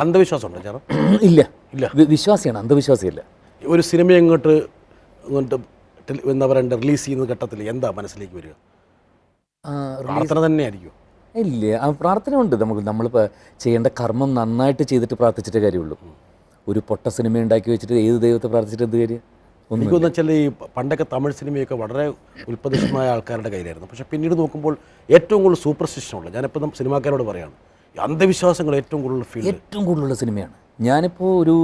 അന്ധവിശ്വാസമുണ്ടോ ചേട്ടാ? ഇല്ല, ഇല്ല. വിശ്വാസിയാണ്, അന്ധവിശ്വാസിയല്ല. ഒരു സിനിമ ഇങ്ങോട്ട് എന്താ പറയണ്ട റിലീസ് ചെയ്യുന്ന ഘട്ടത്തിൽ എന്താ മനസ്സിലേക്ക് വരിക? പ്രാർത്ഥന തന്നെയായിരിക്കും. ഇല്ല, ആ പ്രാർത്ഥന ഉണ്ട്. നമ്മളിപ്പോൾ ചെയ്യേണ്ട കർമ്മം നന്നായിട്ട് ചെയ്തിട്ട് പ്രാർത്ഥിച്ചിട്ടേ കാര്യമുള്ളൂ. ഒരു പൊട്ട സിനിമ ഉണ്ടാക്കി വെച്ചിട്ട് ഏത് ദൈവത്തെ പ്രാർത്ഥിച്ചിട്ട് എന്ത് കാര്യം? എനിക്കൊന്ന് വെച്ചാൽ ഈ പണ്ടൊക്കെ തമിഴ് സിനിമയൊക്കെ വളരെ ഉൽപ്പതിഷ്ഠമായ ആൾക്കാരുടെ കയ്യിലായിരുന്നു. പക്ഷേ പിന്നീട് നോക്കുമ്പോൾ ഏറ്റവും കൂടുതൽ സൂപ്പർസ്റ്റിഷനുള്ള, ഞാനിപ്പോൾ സിനിമാക്കാരോട് പറയാണ്, അന്ധവിശ്വാസങ്ങൾ ഏറ്റവും കൂടുതലുള്ള സിനിമയാണ്. ഞാനിപ്പോൾ ഒരു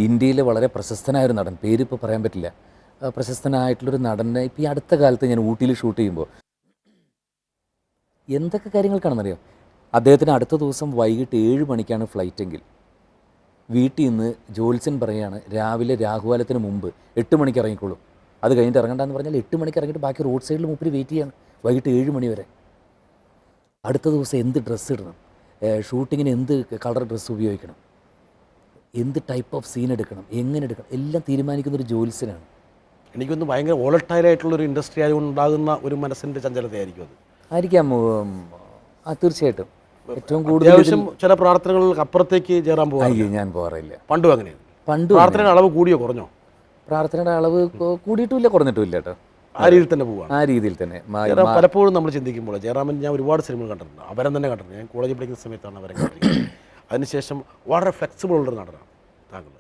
ഇന്ത്യയിലെ വളരെ പ്രശസ്തനായ ഒരു നടൻ, പേരിപ്പോൾ പറയാൻ പറ്റില്ല, പ്രശസ്തനായിട്ടുള്ളൊരു നടനെ ഇപ്പോൾ ഈ അടുത്ത കാലത്ത് ഞാൻ ഊട്ടിയിൽ ഷൂട്ട് ചെയ്യുമ്പോൾ എന്തൊക്കെ കാര്യങ്ങൾക്കാണെന്നറിയാം. അദ്ദേഹത്തിന് അടുത്ത ദിവസം വൈകിട്ട് 7 മണിക്കാണ് ഫ്ലൈറ്റെങ്കിൽ വീട്ടിൽ നിന്ന് ജോത്സ്യൻ പറയുകയാണ് രാവിലെ രാഹുകാലത്തിന് മുമ്പ് 8 മണിക്ക് ഇറങ്ങിക്കോളും. അത് കഴിഞ്ഞിട്ട് ഇറങ്ങണ്ടെന്ന് പറഞ്ഞാൽ 8 മണിക്ക് ഇറങ്ങിയിട്ട് ബാക്കി റോഡ് സൈഡിൽ മൂപ്പര് വെയിറ്റ് ചെയ്യാണ് വൈകിട്ട് 7 മണി വരെ. അടുത്ത ദിവസം എന്ത് ഡ്രസ്സ് ഇടണം, ഷൂട്ടിങ്ങിന് എന്ത് കളർ ഡ്രസ്സ് ഉപയോഗിക്കണം, എന്ത് ടൈപ്പ് ഓഫ് സീൻ എടുക്കണം, എങ്ങനെ എടുക്കണം, എല്ലാം തീരുമാനിക്കുന്നൊരു ജോത്സ്യനാണ്. എനിക്കൊന്ന് ഭയങ്കര വോളട്ടൈലായിട്ടുള്ളൊരു ഇൻഡസ്ട്രി ആയതുകൊണ്ട് ഉണ്ടാകുന്ന ഒരു മനസ്സിൻ്റെ ചഞ്ചലതയായിരിക്കും അത്. ആയിരിക്കാം, തീർച്ചയായിട്ടും. ഏറ്റവും കൂടുതൽ അത്യാവശ്യം ചില പ്രാർത്ഥനകൾക്ക് അപ്പുറത്തേക്ക് ചേരാൻ പോകാൻ ഞാൻ പോകാറില്ല. പണ്ടും അങ്ങനെയാണ്. പ്രാർത്ഥനയുടെ അളവ് കൂടിയോ കുറഞ്ഞോ? പ്രാർത്ഥനയുടെ അളവ് കൂടിയിട്ടുമില്ല, കുറഞ്ഞിട്ടുമില്ല കേട്ടോ. ആ രീതിയിൽ തന്നെ പോവാം. ആ രീതിയിൽ തന്നെ. പലപ്പോഴും നമ്മൾ ചിന്തിക്കുമ്പോൾ ജയറാമൻ, ഞാൻ ഒരുപാട് സിനിമകൾ കണ്ടിട്ടുണ്ട്, അവരെ തന്നെ കണ്ടിട്ടുണ്ട്. ഞാൻ കോളേജിൽ പഠിക്കുന്ന സമയത്താണ് അവരെ കണ്ടിരിക്കുന്നത്. അതിനുശേഷം വളരെ ഫ്ലെക്സിബിൾ ഉള്ളൊരു നടനാണ് താങ്കൾ.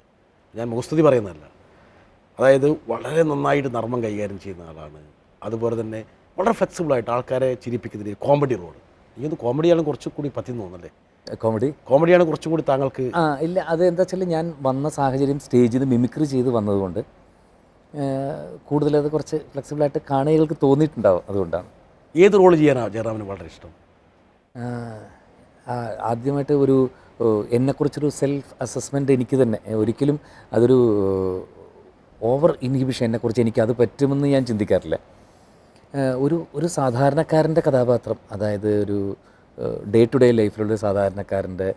ഞാൻ മുഖസ്തുതി പറയുന്നതല്ല. അതായത് വളരെ നന്നായിട്ട് നർമ്മം കൈകാര്യം ചെയ്യുന്ന ആളാണ്. അതുപോലെ തന്നെ വളരെ ഫ്ലെക്സിബിളായിട്ട് ആൾക്കാരെ ചിരിപ്പിക്കുന്നതിന് കോമഡി റോൾ. എനിക്കൊന്ന് കോമഡിയാണ് കുറച്ചും കൂടി പറ്റുന്നു തോന്നല്ലേ? കോമഡിയാണ് കുറച്ചും കൂടി താങ്കൾക്ക്. ഇല്ല, അത് എന്താ വെച്ചാൽ ഞാൻ വന്ന സാഹചര്യം സ്റ്റേജിൽ നിന്ന് മിമിക്രി ചെയ്ത് വന്നതുകൊണ്ട് കൂടുതലത് കുറച്ച് ഫ്ലെക്സിബിളായിട്ട് കാണികൾക്ക് തോന്നിയിട്ടുണ്ടാവും. അതുകൊണ്ടാണ്. ഏത് റോൾ ചെയ്യാനാണ് ജയറാമിന് വളരെ ഇഷ്ടം? ആദ്യമായിട്ട് ഒരു എന്നെക്കുറിച്ചൊരു സെൽഫ് അസസ്മെൻ്റ് എനിക്ക് തന്നെ ഒരിക്കലും അതൊരു ഓവർ ഇൻഹിബിഷൻ എന്നെക്കുറിച്ച് എനിക്കത് പറ്റുമെന്ന് ഞാൻ ചിന്തിക്കാറില്ല. ഒരു സാധാരണക്കാരൻ്റെ കഥാപാത്രം, അതായത് ഒരു ഡേ ടു ഡേ ലൈഫിലുള്ള സാധാരണക്കാരൻ്റെ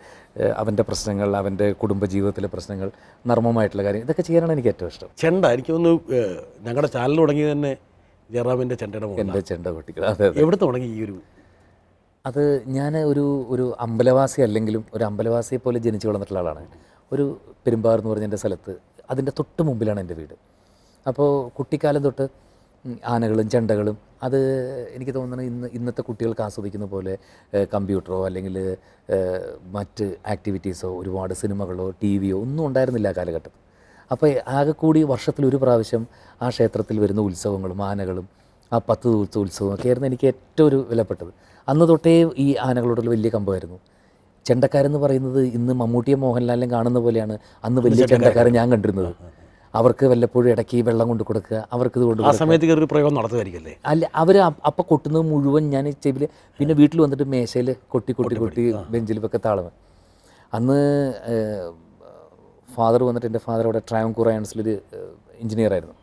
അവൻ്റെ പ്രശ്നങ്ങൾ, അവൻ്റെ കുടുംബജീവിതത്തിലെ പ്രശ്നങ്ങൾ, നർമ്മമായിട്ടുള്ള കാര്യം, ഇതൊക്കെ ചെയ്യാനാണ് എനിക്ക് ഏറ്റവും ഇഷ്ടം. ചെണ്ട, എനിക്ക് തോന്നുന്നു ഞങ്ങളുടെ ചാനൽ തുടങ്ങി തന്നെ ജയറാമിൻ്റെ ചെണ്ടയുടെ എൻ്റെ ചെണ്ട കുട്ടികൾ. എവിടെ തുടങ്ങി ഈ ഒരു? അത് ഞാൻ ഒരു അമ്പലവാസി അല്ലെങ്കിലും ഒരു അമ്പലവാസിയെ പോലെ ജനിച്ചു വളർന്നിട്ടുള്ള ആളാണ്. ഒരു പെരുമ്പാർ എന്ന് പറഞ്ഞ എൻ്റെ സ്ഥലത്ത്, അതിൻ്റെ തൊട്ട് മുമ്പിലാണ് എൻ്റെ വീട്. അപ്പോൾ കുട്ടിക്കാലം തൊട്ട് ആനകളും ചെണ്ടകളും, അത് എനിക്ക് തോന്നുന്നത് ഇന്നത്തെ കുട്ടികൾക്ക് ആസ്വദിക്കുന്ന പോലെ കമ്പ്യൂട്ടറോ അല്ലെങ്കിൽ മറ്റ് ആക്ടിവിറ്റീസോ ഒരുപാട് സിനിമകളോ ടി വിയോ ഒന്നും ഉണ്ടായിരുന്നില്ല ആ കാലഘട്ടത്തിൽ. അപ്പോൾ ആകെ കൂടി വർഷത്തിലൊരു പ്രാവശ്യം ആ ക്ഷേത്രത്തിൽ വരുന്ന ഉത്സവങ്ങളും ആനകളും ആ 10 ദിവസത്തെ ഉത്സവവും ഒക്കെ ആയിരുന്നു എനിക്ക് ഏറ്റവും ഒരു വിലപ്പെട്ടത്. അന്ന് തൊട്ടേ ഈ ആനകളോടുള്ള വലിയ കമ്പമായിരുന്നു. ചെണ്ടക്കാരെന്ന് പറയുന്നത് ഇന്ന് മമ്മൂട്ടിയും മോഹൻലാലിനും കാണുന്ന പോലെയാണ് അന്ന് വലിയ ചെണ്ടക്കാരെ ഞാൻ കണ്ടിരുന്നത്. അവർക്ക് വല്ലപ്പോഴും ഇടയ്ക്ക് വെള്ളം കൊണ്ട് കൊടുക്കുക, അവർക്ക് ഇത് കൊണ്ട് ആ സമയത്ത് ഒരു പ്രയോഗം നടത്തുമായിരിക്കല്ലേ? അല്ല, അവർ അപ്പം കൊട്ടുന്നത് മുഴുവൻ ഞാൻ ചെവിൽ, പിന്നെ വീട്ടിൽ വന്നിട്ട് മേശയിൽ കൊട്ടി ബെഞ്ചിൽ വെക്ക താളം. അന്ന് ഫാദർ വന്നിട്ട്, എൻ്റെ ഫാദർ അവിടെ ട്രാവൻകൂർ അയൺസിലൊരു എഞ്ചിനീയറായിരുന്നു.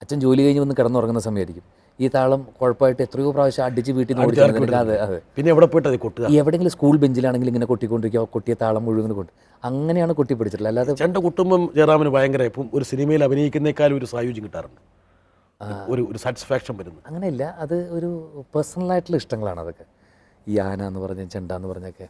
അച്ഛൻ ജോലി കഴിഞ്ഞ് വന്ന് കിടന്നുറങ്ങുന്ന സമയമായിരിക്കും ഈ താളം കുഴപ്പമായിട്ട് എത്രയോ പ്രാവശ്യം അടിച്ച് വീട്ടിൽ നിന്ന് ഓടിക്കുന്നത്. അതെ, പിന്നെ എവിടെ പോയിട്ട് കൊട്ടുക? എവിടെയെങ്കിലും സ്കൂൾ ബെഞ്ചിലാണെങ്കിൽ ഇങ്ങനെ കൊട്ടിക്കൊണ്ടിരിക്കുക, കൊട്ടിയ താളം മുഴുവൻ കൊണ്ട് അങ്ങനെയാണ് കൊട്ടി പിടിച്ചിട്ടുള്ളത്. അല്ലാതെ ചെണ്ട കുട്ടുമ്പം ജയറാമിന് ഭയങ്കര, ഇപ്പം ഒരു സിനിമയിൽ അഭിനയിക്കുന്നേക്കാളും ഒരു സായുജ്യം കിട്ടാറുണ്ട്, ഒരു സാറ്റിസ്ഫാക്ഷൻ വരുന്നു. അങ്ങനെയില്ല, അത് ഒരു പേഴ്സണലായിട്ടുള്ള ഇഷ്ടങ്ങളാണ് അതൊക്കെ. ഈ ആന എന്ന് പറഞ്ഞ ചെണ്ട എന്ന് പറഞ്ഞൊക്കെ